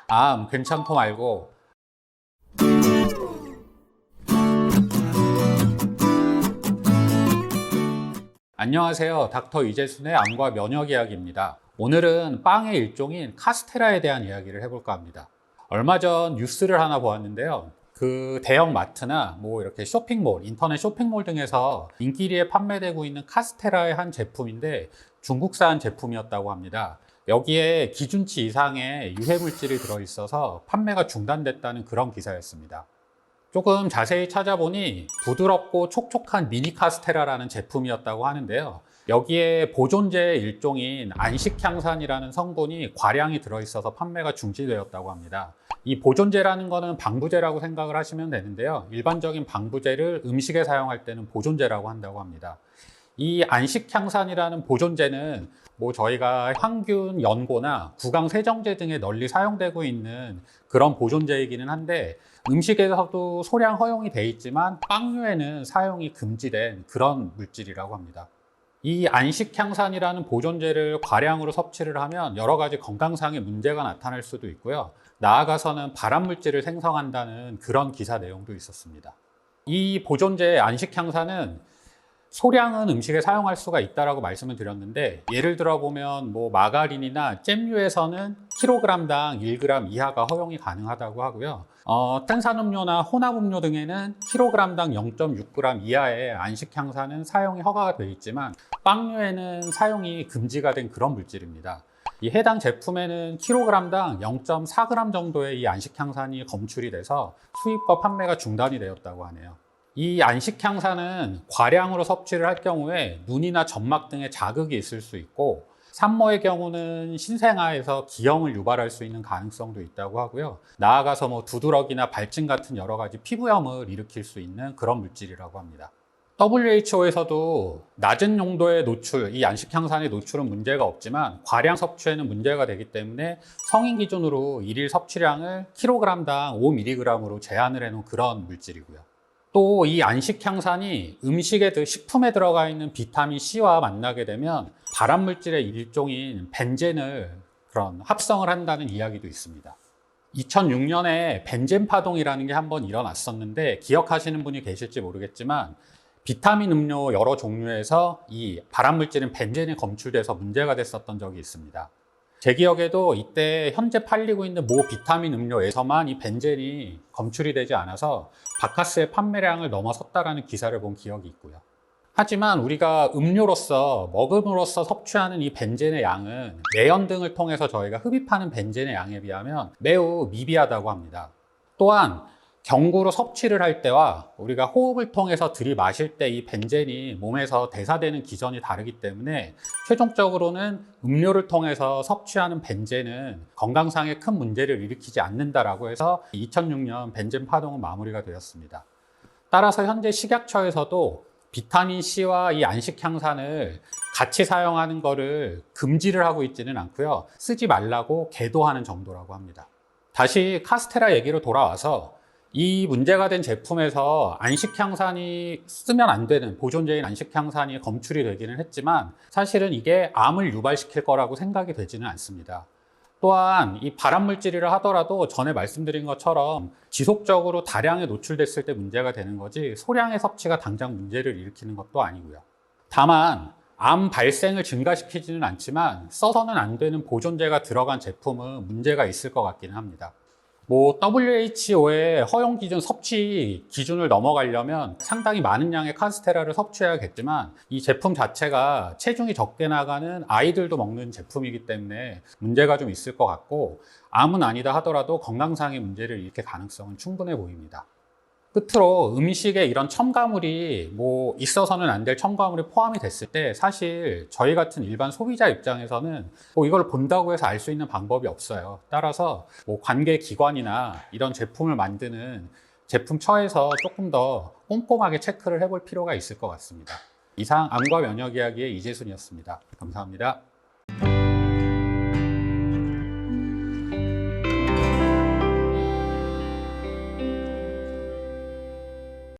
암 괜찮고 말고. 안녕하세요. 닥터 이재순의 암과 면역 이야기입니다. 오늘은 빵의 일종인 카스테라에 대한 이야기를 해볼까 합니다. 얼마 전 뉴스를 하나 보았는데요. 그 대형 마트나 뭐 이렇게 쇼핑몰, 인터넷 쇼핑몰 등에서 인기리에 판매되고 있는 카스테라의 한 제품인데 중국산 제품이었다고 합니다. 여기에 기준치 이상의 유해 물질이 들어있어서 판매가 중단됐다는 그런 기사였습니다. 조금 자세히 찾아보니 부드럽고 촉촉한 미니 카스테라라는 제품이었다고 하는데요. 여기에 보존제의 일종인 안식향산이라는 성분이 과량이 들어있어서 판매가 중지되었다고 합니다. 이 보존제라는 거는 방부제라고 생각을 하시면 되는데요. 일반적인 방부제를 음식에 사용할 때는 보존제라고 한다고 합니다. 이 안식향산이라는 보존제는 뭐 저희가 항균 연고나 구강 세정제 등에 널리 사용되고 있는 그런 보존제이기는 한데 음식에서도 소량 허용이 돼 있지만 빵류에는 사용이 금지된 그런 물질이라고 합니다. 이 안식향산이라는 보존제를 과량으로 섭취를 하면 여러 가지 건강상의 문제가 나타날 수도 있고요. 나아가서는 발암물질을 생성한다는 그런 기사 내용도 있었습니다. 이 보존제 안식향산은 소량은 음식에 사용할 수가 있다고 말씀을 드렸는데, 예를 들어 보면 뭐 마가린이나 잼류에서는 kg당 1g 이하가 허용이 가능하다고 하고요. 탄산음료나 혼합음료 등에는 kg당 0.6g 이하의 안식향산은 사용이 허가가 되어 있지만 빵류에는 사용이 금지가 된 그런 물질입니다. 이 해당 제품에는 kg당 0.4g 정도의 이 안식향산이 검출이 돼서 수입과 판매가 중단이 되었다고 하네요. 이 안식향산은 과량으로 섭취를 할 경우에 눈이나 점막 등에 자극이 있을 수 있고, 산모의 경우는 신생아에서 기형을 유발할 수 있는 가능성도 있다고 하고요. 나아가서 뭐 두드러기나 발진 같은 여러 가지 피부염을 일으킬 수 있는 그런 물질이라고 합니다. WHO에서도 낮은 용도의 노출, 이 안식향산의 노출은 문제가 없지만 과량 섭취에는 문제가 되기 때문에 성인 기준으로 일일 섭취량을 kg당 5mg으로 제한을 해놓은 그런 물질이고요. 또 이 안식향산이 식품에 들어가 있는 비타민 C와 만나게 되면 발암물질의 일종인 벤젠을 그런 합성을 한다는 이야기도 있습니다. 2006년에 벤젠 파동이라는 게 한번 일어났었는데 기억하시는 분이 계실지 모르겠지만 비타민 음료 여러 종류에서 이 발암물질인 벤젠이 검출돼서 문제가 됐었던 적이 있습니다. 제 기억에도 이때 현재 팔리고 있는 모 비타민 음료에서만 이 벤젠이 검출이 되지 않아서 바카스의 판매량을 넘어섰다라는 기사를 본 기억이 있고요. 하지만 우리가 음료로서 먹음으로써 섭취하는 이 벤젠의 양은 내연 등을 통해서 저희가 흡입하는 벤젠의 양에 비하면 매우 미비하다고 합니다. 또한 경구로 섭취를 할 때와 우리가 호흡을 통해서 들이마실 때 이 벤젠이 몸에서 대사되는 기전이 다르기 때문에 최종적으로는 음료를 통해서 섭취하는 벤젠은 건강상에 큰 문제를 일으키지 않는다라고 해서 2006년 벤젠 파동은 마무리가 되었습니다. 따라서 현재 식약처에서도 비타민 C와 이 안식향산을 같이 사용하는 것을 금지를 하고 있지는 않고요. 쓰지 말라고 계도하는 정도라고 합니다. 다시 카스테라 얘기로 돌아와서 이 문제가 된 제품에서 안식향산이 쓰면 안 되는 보존제인 안식향산이 검출이 되기는 했지만 사실은 이게 암을 유발시킬 거라고 생각이 되지는 않습니다. 또한 이 발암물질이라 하더라도 전에 말씀드린 것처럼 지속적으로 다량에 노출됐을 때 문제가 되는 거지 소량의 섭취가 당장 문제를 일으키는 것도 아니고요. 다만 암 발생을 증가시키지는 않지만 써서는 안 되는 보존제가 들어간 제품은 문제가 있을 것 같기는 합니다. 뭐 WHO의 허용 기준 섭취 기준을 넘어가려면 상당히 많은 양의 카스테라를 섭취해야겠지만 이 제품 자체가 체중이 적게 나가는 아이들도 먹는 제품이기 때문에 문제가 좀 있을 것 같고, 암은 아니다 하더라도 건강상의 문제를 일으킬 가능성은 충분해 보입니다. 끝으로 음식에 이런 첨가물이 뭐 있어서는 안 될 첨가물이 포함이 됐을 때 사실 저희 같은 일반 소비자 입장에서는 뭐 이걸 본다고 해서 알 수 있는 방법이 없어요. 따라서 뭐 관계기관이나 이런 제품을 만드는 제품처에서 조금 더 꼼꼼하게 체크를 해볼 필요가 있을 것 같습니다. 이상 암과 면역 이야기의 이재순이었습니다. 감사합니다.